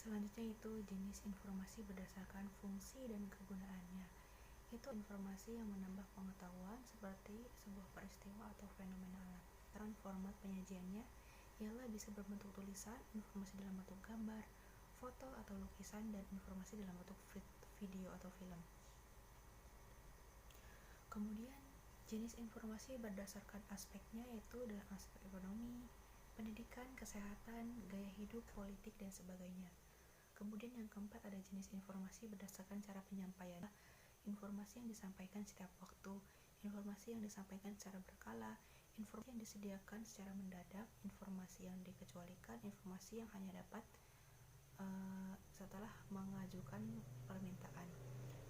Selanjutnya itu jenis informasi berdasarkan fungsi dan kegunaannya. Itu informasi yang menambah pengetahuan seperti sebuah peristiwa atau fenomena alam. Dan format penyajiannya ialah bisa berbentuk tulisan, informasi dalam bentuk gambar, foto atau lukisan, dan informasi dalam bentuk video atau film. Kemudian jenis informasi berdasarkan aspeknya yaitu dalam aspek ekonomi, pendidikan, kesehatan, gaya hidup, politik, dan sebagainya. Kemudian yang keempat ada jenis informasi berdasarkan cara penyampaian. Informasi yang disampaikan setiap waktu, informasi yang disampaikan secara berkala, informasi yang disediakan secara mendadak, informasi yang dikecualikan, informasi yang hanya dapat setelah mengajukan permintaan.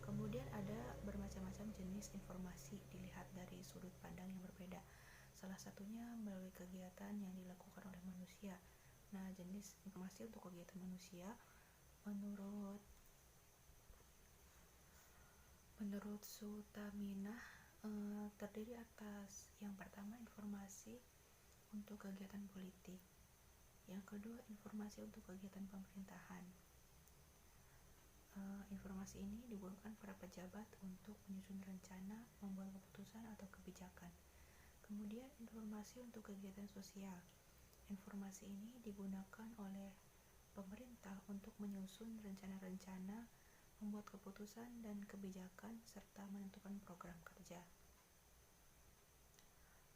Kemudian ada bermacam-macam jenis informasi dilihat dari sudut pandang yang berbeda. Salah satunya melalui kegiatan yang dilakukan oleh manusia. Nah, jenis informasi untuk kegiatan manusia menurut Sutaminah terdiri atas yang pertama informasi untuk kegiatan politik, yang kedua informasi untuk kegiatan pemerintahan. Informasi ini digunakan para pejabat untuk menyusun rencana, membuat keputusan atau kebijakan. Kemudian informasi untuk kegiatan sosial. Informasi ini digunakan oleh pemerintah untuk menyusun rencana-rencana, membuat keputusan dan kebijakan, serta menentukan program kerja.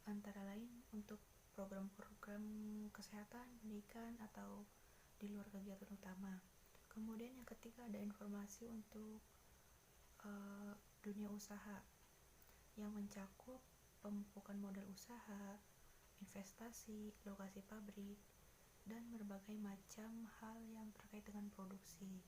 Antara lain untuk program-program kesehatan, pendidikan, atau di luar kegiatan utama. Kemudian yang ketiga ada informasi untuk dunia usaha yang mencakup pemupukan modal usaha, investasi, lokasi pabrik, dan berbagai macam hal yang terkait dengan produksi.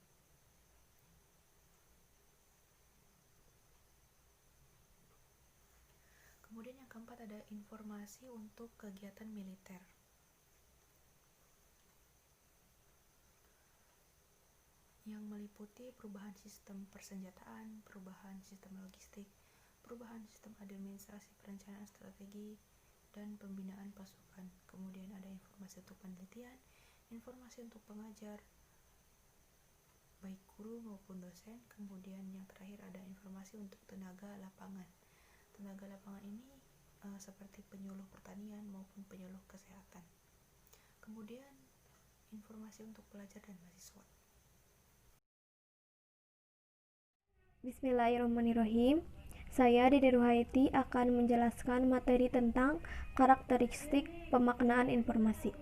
Kemudian yang keempat ada informasi untuk kegiatan militer. Yang meliputi perubahan sistem persenjataan, perubahan sistem logistik, perubahan sistem administrasi perencanaan strategi, dan pembinaan pasukan. Kemudian ada informasi untuk penelitian, informasi untuk pengajar, baik guru maupun dosen. Kemudian yang terakhir ada informasi untuk tenaga lapangan. Tenaga lapangan ini seperti penyuluh pertanian maupun penyuluh kesehatan. Kemudian informasi untuk pelajar dan mahasiswa. Bismillahirrahmanirrahim. Saya Dede Ruhaiti akan menjelaskan materi tentang karakteristik pemaknaan informasi.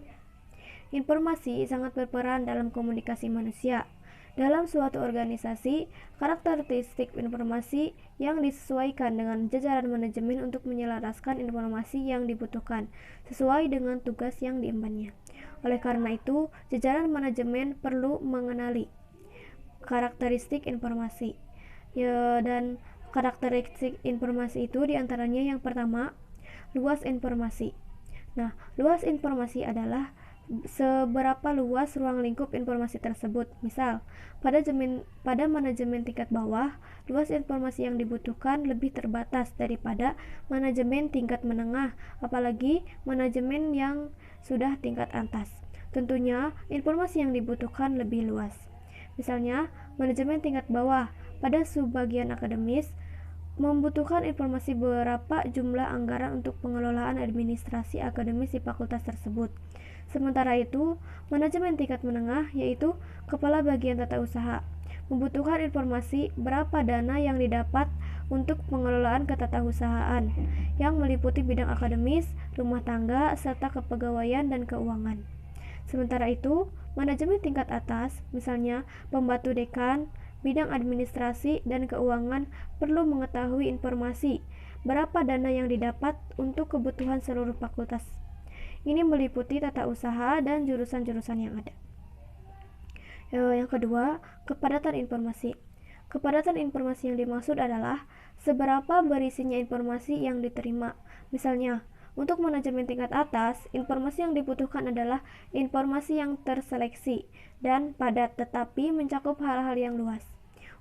Informasi sangat berperan dalam komunikasi manusia. Dalam suatu organisasi, karakteristik informasi yang disesuaikan dengan jajaran manajemen untuk menyelaraskan informasi yang dibutuhkan sesuai dengan tugas yang diembannya. Oleh karena itu, jajaran manajemen perlu mengenali karakteristik informasi. Dan karakteristik informasi itu diantaranya yang pertama, luas informasi. Nah, luas informasi adalah seberapa luas ruang lingkup informasi tersebut. Misal, pada manajemen tingkat bawah, luas informasi yang dibutuhkan lebih terbatas daripada manajemen tingkat menengah, apalagi manajemen yang sudah tingkat atas. Tentunya, informasi yang dibutuhkan lebih luas. Misalnya, manajemen tingkat bawah pada subbagian akademis membutuhkan informasi berapa jumlah anggaran untuk pengelolaan administrasi akademis di fakultas tersebut. Sementara itu, manajemen tingkat menengah, yaitu kepala bagian tata usaha, membutuhkan informasi berapa dana yang didapat untuk pengelolaan ketatausahaan yang meliputi bidang akademis, rumah tangga, serta kepegawaian dan keuangan. Sementara itu, manajemen tingkat atas, misalnya pembantu dekan, bidang administrasi dan keuangan, perlu mengetahui informasi berapa dana yang didapat untuk kebutuhan seluruh fakultas. Ini meliputi tata usaha dan jurusan-jurusan yang ada. Yang kedua, kepadatan informasi. Kepadatan informasi yang dimaksud adalah seberapa berisinya informasi yang diterima. Misalnya, untuk manajemen tingkat atas, informasi yang dibutuhkan adalah informasi yang terseleksi dan padat tetapi mencakup hal-hal yang luas.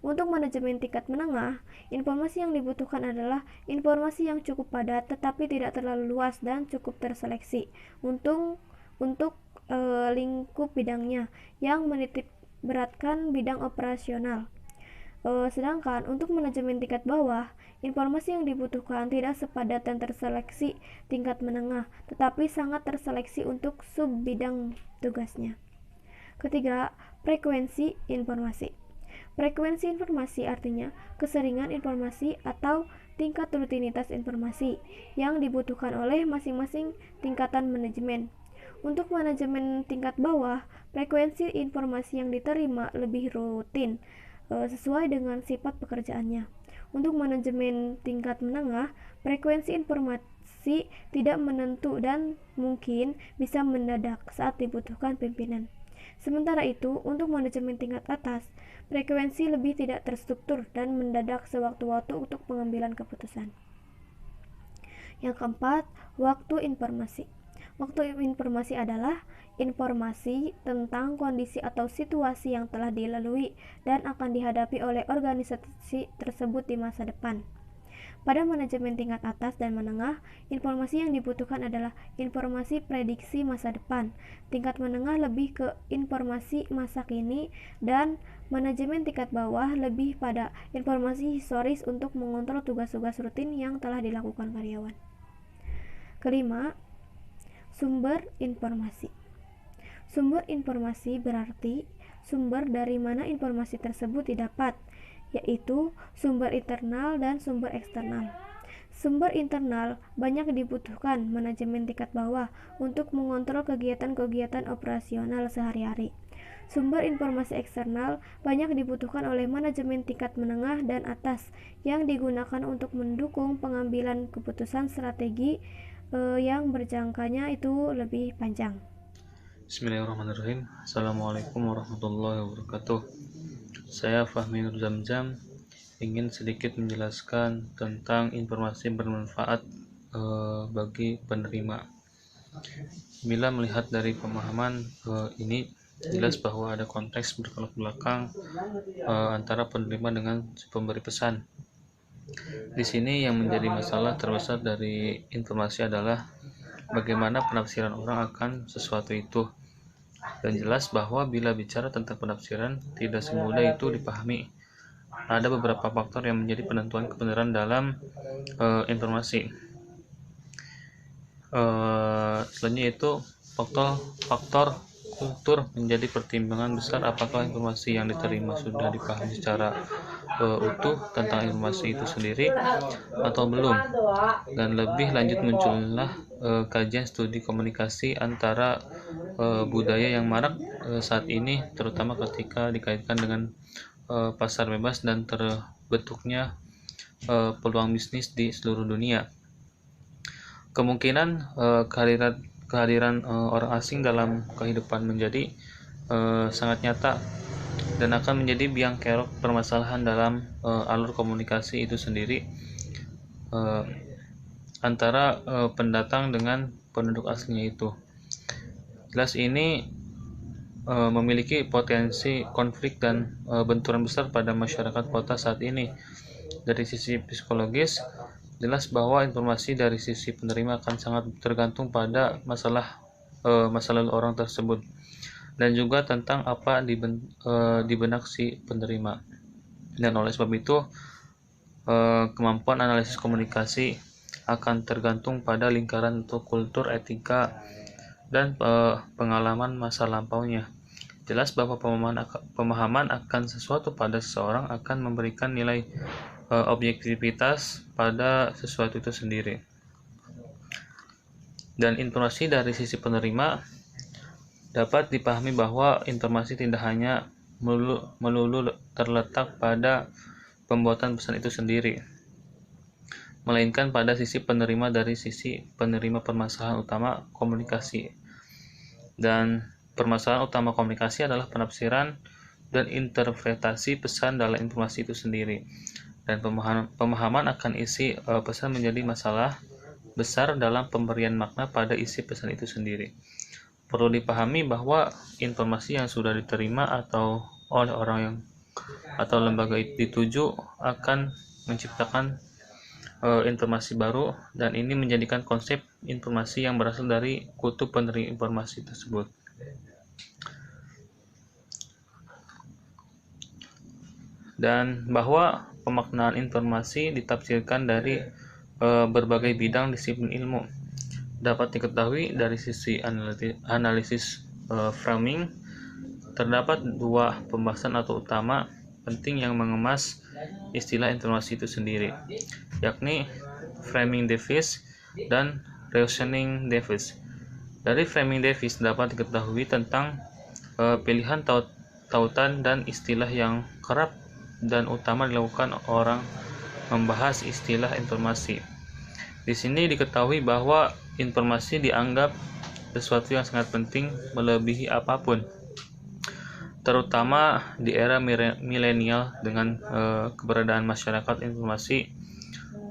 Untuk manajemen tingkat menengah, informasi yang dibutuhkan adalah informasi yang cukup padat tetapi tidak terlalu luas dan cukup terseleksi untuk lingkup bidangnya yang beratkan bidang operasional. Sedangkan untuk manajemen tingkat bawah, informasi yang dibutuhkan tidak sepadat dan terseleksi tingkat menengah, tetapi sangat terseleksi untuk sub bidang tugasnya. Ketiga, frekuensi informasi. Frekuensi informasi artinya keseringan informasi atau tingkat rutinitas informasi yang dibutuhkan oleh masing-masing tingkatan manajemen. Untuk manajemen tingkat bawah, frekuensi informasi yang diterima lebih rutin sesuai dengan sifat pekerjaannya. Untuk manajemen tingkat menengah, frekuensi informasi tidak menentu dan mungkin bisa mendadak saat dibutuhkan pimpinan. Sementara itu, untuk manajemen tingkat atas, frekuensi lebih tidak terstruktur dan mendadak sewaktu-waktu untuk pengambilan keputusan. Yang keempat, waktu informasi. Waktu informasi adalah informasi tentang kondisi atau situasi yang telah dilalui dan akan dihadapi oleh organisasi tersebut di masa depan. Pada manajemen tingkat atas dan menengah, informasi yang dibutuhkan adalah informasi prediksi masa depan. Tingkat menengah lebih ke informasi masa kini, dan manajemen tingkat bawah lebih pada informasi historis untuk mengontrol tugas-tugas rutin yang telah dilakukan karyawan. Kelima, sumber informasi. Sumber informasi berarti sumber dari mana informasi tersebut didapat, yaitu sumber internal dan sumber eksternal. Sumber internal banyak dibutuhkan manajemen tingkat bawah untuk mengontrol kegiatan-kegiatan operasional sehari-hari. Sumber informasi eksternal banyak dibutuhkan oleh manajemen tingkat menengah dan atas yang digunakan untuk mendukung pengambilan keputusan strategi yang berjangkanya itu lebih panjang. Bismillahirrahmanirrahim. Assalamualaikum warahmatullahi wabarakatuh. Saya Fahmi Nur Zamzam ingin sedikit menjelaskan tentang informasi bermanfaat bagi penerima. Bila melihat dari pemahaman ini, jelas bahwa ada konteks bertolak belakang antara penerima dengan pemberi pesan. Di sini yang menjadi masalah terbesar dari informasi adalah bagaimana penafsiran orang akan sesuatu itu. Dan jelas bahwa bila bicara tentang penafsiran, tidak semudah itu dipahami. Ada beberapa faktor yang menjadi penentuan kebenaran dalam informasi. Selanjutnya itu faktor kultur menjadi pertimbangan besar apakah informasi yang diterima sudah dipahami secara utuh tentang informasi itu sendiri atau belum. Dan lebih lanjut muncullah kajian studi komunikasi antara budaya yang marak saat ini, terutama ketika dikaitkan dengan pasar bebas dan terbentuknya peluang bisnis di seluruh dunia. Kemungkinan kehadiran orang asing dalam kehidupan menjadi sangat nyata dan akan menjadi biang kerok permasalahan dalam alur komunikasi itu sendiri antara pendatang dengan penduduk aslinya itu. Jelas ini memiliki potensi konflik dan benturan besar pada masyarakat kota saat ini. Dari sisi psikologis, jelas bahwa informasi dari sisi penerima akan sangat tergantung pada masa lalu orang tersebut dan juga tentang apa di benak si penerima. Dan oleh sebab itu, kemampuan analisis komunikasi akan tergantung pada lingkaran untuk kultur, etika, dan pengalaman masa lampaunya. Jelas bahwa pemahaman akan sesuatu pada seseorang akan memberikan nilai objektivitas pada sesuatu itu sendiri. Dan informasi dari sisi penerima dapat dipahami bahwa informasi tidak hanya melulu terletak pada pembuatan pesan itu sendiri, melainkan pada sisi penerima dari sisi penerima permasalahan utama komunikasi. Dan permasalahan utama komunikasi adalah penafsiran dan interpretasi pesan dalam informasi itu sendiri. Dan pemahaman akan isi pesan menjadi masalah besar dalam pemberian makna pada isi pesan itu sendiri. Perlu dipahami bahwa informasi yang sudah diterima atau oleh orang yang atau lembaga dituju akan menciptakan informasi baru, dan ini menjadikan konsep informasi yang berasal dari kutub penerima informasi tersebut. dan bahwa pemaknaan informasi ditafsirkan dari berbagai bidang disiplin ilmu. Dapat diketahui dari sisi analisis framing, terdapat dua pembahasan atau utama penting yang mengemas istilah informasi itu sendiri, yakni framing device dan reasoning device. Dari framing device dapat diketahui tentang pilihan tautan dan istilah yang kerap dan utama dilakukan orang membahas istilah informasi. Di sini diketahui bahwa informasi dianggap sesuatu yang sangat penting melebihi apapun, terutama di era milenial dengan keberadaan masyarakat informasi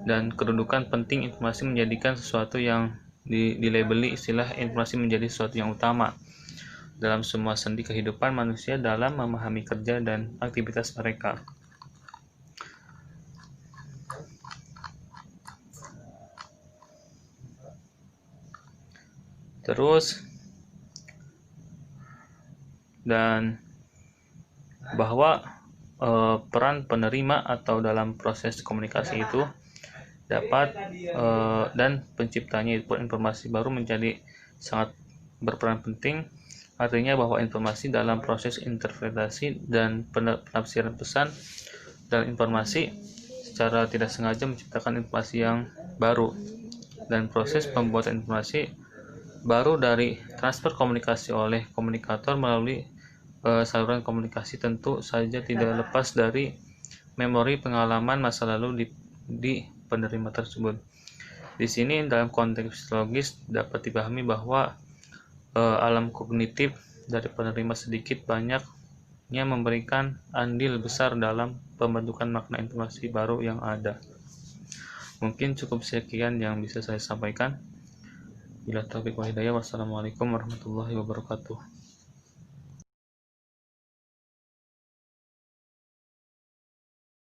dan kedudukan penting informasi menjadikan sesuatu yang dilabeli istilah informasi menjadi sesuatu yang utama dalam semua sendi kehidupan manusia dalam memahami kerja dan aktivitas mereka. Terus, dan bahwa peran penerima atau dalam proses komunikasi itu dapat dan penciptanya informasi baru menjadi sangat berperan penting. Artinya bahwa informasi dalam proses interpretasi dan penafsiran pesan dan informasi secara tidak sengaja menciptakan informasi yang baru, dan proses pembuatan informasi baru dari transfer komunikasi oleh komunikator melalui saluran komunikasi tentu saja tidak lepas dari memori pengalaman masa lalu di penerima tersebut. Di sini dalam konteks logis dapat dipahami bahwa alam kognitif dari penerima sedikit banyaknya memberikan andil besar dalam pembentukan makna informasi baru yang ada. Mungkin cukup sekian yang bisa saya sampaikan. Bila taufiq wal hidayah, wassalamualaikum warahmatullahi wabarakatuh.